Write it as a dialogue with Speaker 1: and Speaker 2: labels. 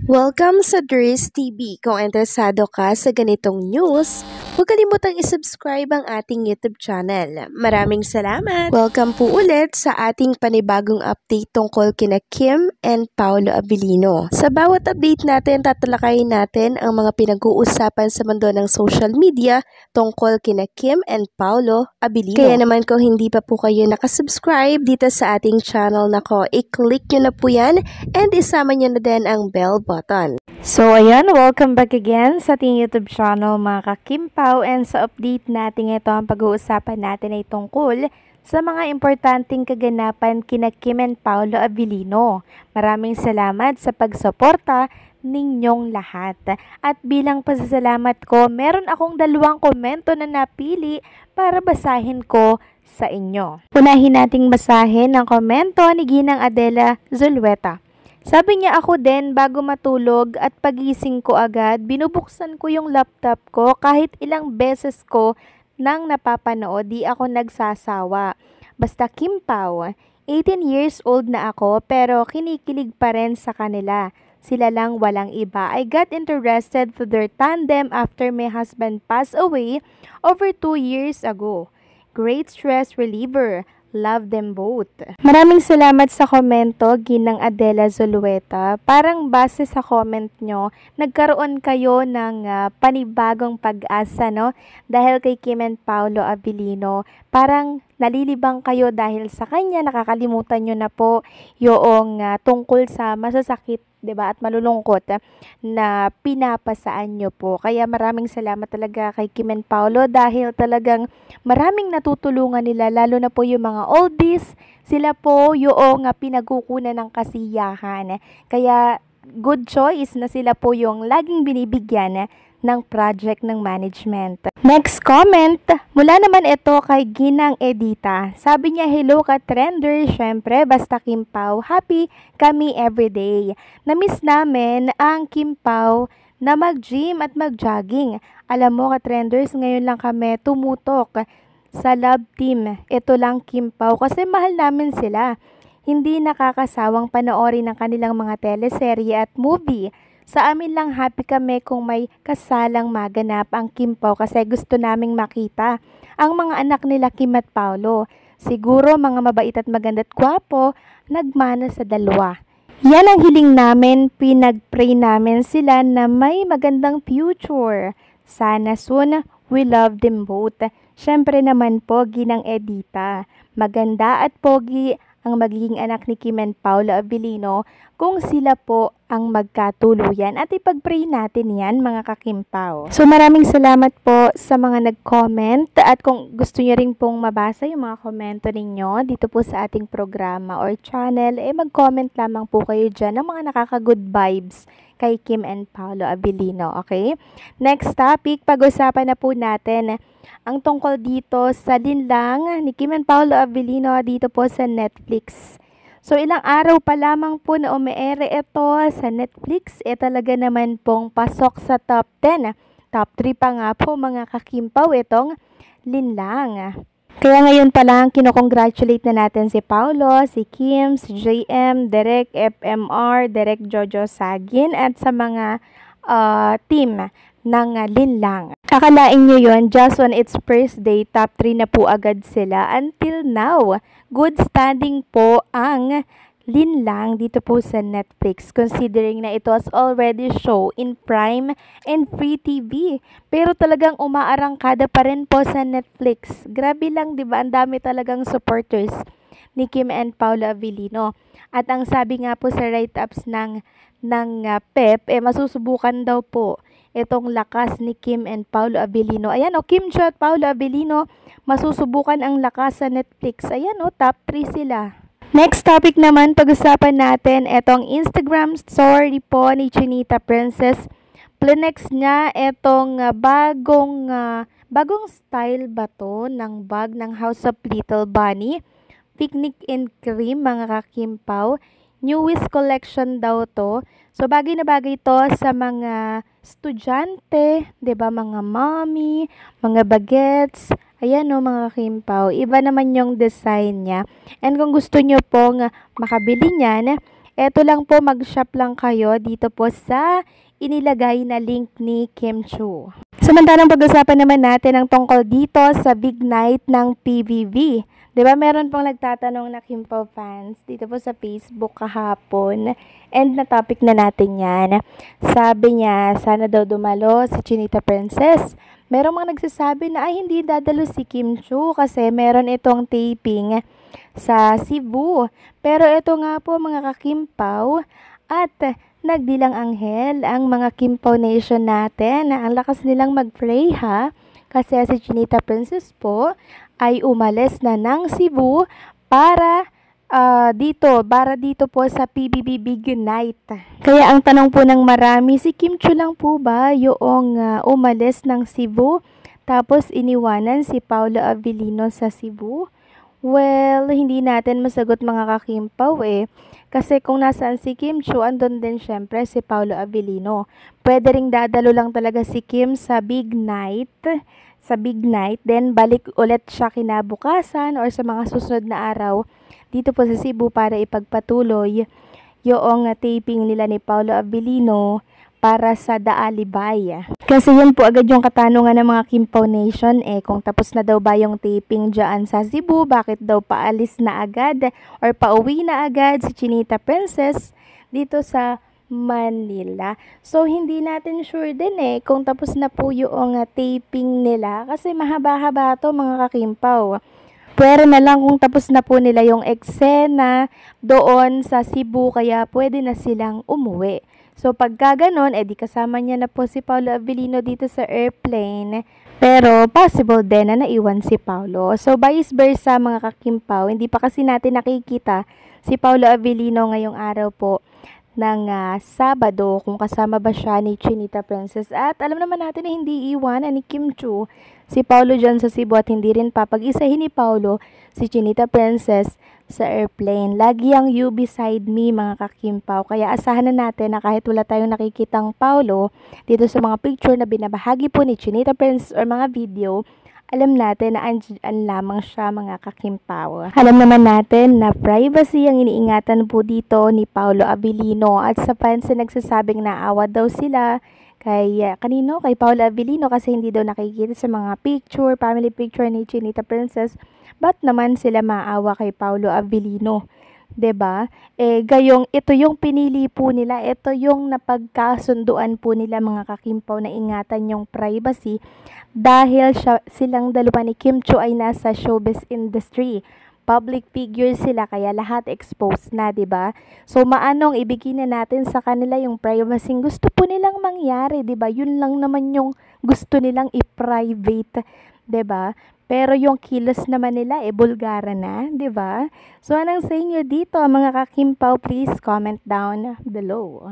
Speaker 1: Welcome sa Dries TV. Kung interesado ka sa ganitong news, huwag kalimutang isubscribe ang ating YouTube channel. Maraming salamat! Welcome po ulit sa ating panibagong update tungkol kina Kim and Paolo Abilino. Sa bawat update natin, tatalakayin natin ang mga pinag-uusapan sa mundo ng social media tungkol kina Kim and Paolo Abilino. Kaya naman kung hindi pa po kayo nakasubscribe dito sa ating channel nako, i-click nyo na po yan and isama nyo na din ang bell button.
Speaker 2: So ayan, welcome back again sa ating YouTube channel mga ka-Kimpaw, and sa update natin ito ang pag-uusapan natin ay tungkol sa mga importanteng kaganapan kina Kim and Paolo Abilino. Maraming salamat sa pagsuporta ninyong lahat. At bilang pasasalamat ko, meron akong 2 komento na napili para basahin ko sa inyo. Unahin nating basahin ang komento ni Ginang Adela Zulueta. Sabi niya, ako din bago matulog at pagising ko agad, binubuksan ko yung laptop ko kahit ilang beses ko nang napapanood, di ako nagsasawa. Basta Kimpaw, 18 years old na ako pero kinikilig pa rin sa kanila. Sila lang, walang iba. I got interested to their tandem after my husband passed away over 2 years ago. Great stress reliever. Love them both. Maraming salamat sa komento, Ginang Adela Zulueta. Parang base sa comment nyo, nagkaroon kayo ng panibagong pag-asa, no? Dahil kay Kim and Paolo Abilino, parang nalilibang kayo dahil sa kanya, nakakalimutan nyo na po yung tungkol sa masasakit, 'di ba, at malulungkot na pinapasaan nyo po. Kaya maraming salamat talaga kay Kim and Paolo dahil talagang maraming natutulungan nila, lalo na po yung mga oldies, sila po yung pinagkukunan ng kasiyahan. Kaya good choice na sila po yung laging binibigyan ng project ng management. Next comment, mula naman ito kay Ginang Edita. Sabi niya, hello ka trender, syempre basta Kimpaw, happy kami everyday. Namiss namin ang Kimpaw na mag-gym at mag-jogging. Alam mo ka trenders, ngayon lang kami tumutok sa love team. Ito lang Kimpaw kasi mahal namin sila. Hindi nakakasawang panoorin ang kanilang mga teleserye at movie. Sa amin lang happy kami kung may kasalang maganap ang Kimpaw kasi gusto naming makita ang mga anak nila Kim at Paolo. Siguro mga mabait at maganda at gwapo, nagmana sa dalawa. Yan ang hiling namin, pinag-pray namin sila na may magandang future. Sana soon, we love them both. Syempre naman po, Ginang Edita, maganda at pogi ang magiging anak ni Kim and Paolo Abilino kung sila po ang magkatuluyan, at ipag-pray natin yan mga ka-Kimpaw. So maraming salamat po sa mga nag-comment, at kung gusto nyo rin pong mabasa yung mga komento ninyo dito po sa ating programa or channel, mag-comment lamang po kayo dyan ng mga nakaka-good vibes kay Kim and Paolo Abilino, okay? Next topic, pag-usapan na po natin ang tungkol dito sa linlang ni Kim and Paolo Abilino dito po sa Netflix. So ilang araw pa lamang po na umeere ito sa Netflix, talaga naman pong pasok sa top 10. Top 3 pa nga po mga ka-Kimpaw itong linlang. Kaya ngayon pa lang kinocongratulate na natin si Paolo, si Kim, si JM, Direk FMR, Direk Jojo Sagin, at sa mga team ng linlang. Akalain nyo yun, just on its first day, top 3 na po agad sila. Until now, good standing po ang linlang dito po sa Netflix, considering na ito was already show in Prime and Free TV. Pero talagang umaarangkada pa rin po sa Netflix. Grabe lang, di ba? Ang dami talagang supporters ni Kim and Paolo Abilino. At ang sabi nga po sa write-ups ng PEP, masusubukan daw po itong lakas ni Kim and Paolo Abilino. Ayan Kim Cho at Paolo Abilino, masusubukan ang lakas sa Netflix. Ayan top 3 sila. Next topic naman, pag-usapan natin itong Instagram story po ni Chinita Princess. Plenex niya itong bagong style ba to ng bag ng House of Little Bunny. Picnic and Cream mga ka-Kimpaw. Newest collection daw to. So bagay na bagay to sa mga estudyante, 'di ba, mga mommy, mga bagets. Ayan mga Kimpaw, iba naman yung design niya. And kung gusto nyo pong makabili niyan, Eto lang po, mag-shop lang kayo dito po sa inilagay na link ni Kim Chiu. Samantalang pag-usapan naman natin ang tungkol dito sa big night ng PBB. 'Di ba meron pong nagtatanong na Kim Pao fans dito po sa Facebook kahapon, and na topic na natin 'yan. Sabi niya, sana daw dumalo si Chinita Princess. Merong mga nagsasabi na ay hindi dadalo si Kim Chiu kasi meron itong taping sa Cebu. Pero ito nga po mga kakimpaw, at nagdilang anghel ang mga Kimpaw Nation natin na ang lakas nilang mag-pray ha. Kasi si Chinita Princess po ay umalis na ng Cebu para dito po sa PBB Big Night. Kaya ang tanong po ng marami, si Kim Chiu lang po ba yung umalis ng Cebu tapos iniwanan si Paolo Abilino sa Cebu? Well, hindi natin masagot mga kakimpaw Kasi kung nasaan si Kim Chiu, andun din syempre si Paolo Abilino. Pwede ring dadalo lang talaga si Kim sa big night, then balik ulit siya kinabukasan or sa mga susunod na araw dito po sa Cebu para ipagpatuloy yung taping nila ni Paolo Abilino para sa The Alibay. Kasi yun po agad yung katanungan ng mga Kimpaw Nation kung tapos na daw ba yung taping dyan sa Cebu, bakit daw paalis na agad or pauwi na agad si Chinita Princess dito sa Manila. So hindi natin sure din kung tapos na po yung taping nila kasi mahaba-haba to mga kakimpaw. Pwede na lang kung tapos na po nila yung eksena doon sa Cebu kaya pwede na silang umuwi. So pagka ganon, di kasama niya na po si Paolo Abilino dito sa airplane. Pero possible din na naiwan si Paolo. So vice versa mga kakimpaw, hindi pa kasi natin nakikita si Paolo Abilino ngayong araw po ng Sabado kung kasama ba siya ni Chinita Princess. At alam naman natin na hindi iwanan ni Kim Chiu si Paolo dyan sa Cebu at hindi rin papag-isahin ni Paolo si Chinita Princess sa airplane. Lagi ang you beside me mga kakimpaw. Kaya asahan na natin na kahit wala tayong nakikitang Paolo dito sa mga picture na binabahagi po ni Chinita Princess or mga video, alam natin na andyan lamang siya mga kakimpaw. Alam naman natin na privacy ang iniingatan po dito ni Paolo Abilino at sa fans na nagsasabing naawa daw sila kay Paolo Abilino kasi hindi daw nakikita sa mga picture, family picture ni Chinita Princess. Ba't naman sila maawa kay Paolo Abilino? 'Di ba? Gayong ito yung pinili po nila, ito yung napagkasunduan po nila mga kakimpaw na ingatan yung privacy dahil silang dalawa ni Kim Chiu ay nasa showbiz industry. Public figure sila kaya lahat exposed na, 'di ba? So maanong ibigay na natin sa kanila yung privacy gusto po nilang mangyari, 'di ba? Yun lang naman yung gusto nilang i-private, 'di ba? Pero yung kilos naman nila bulgara na, 'di ba? So anong sa inyo dito mga kakimpaw, please comment down below.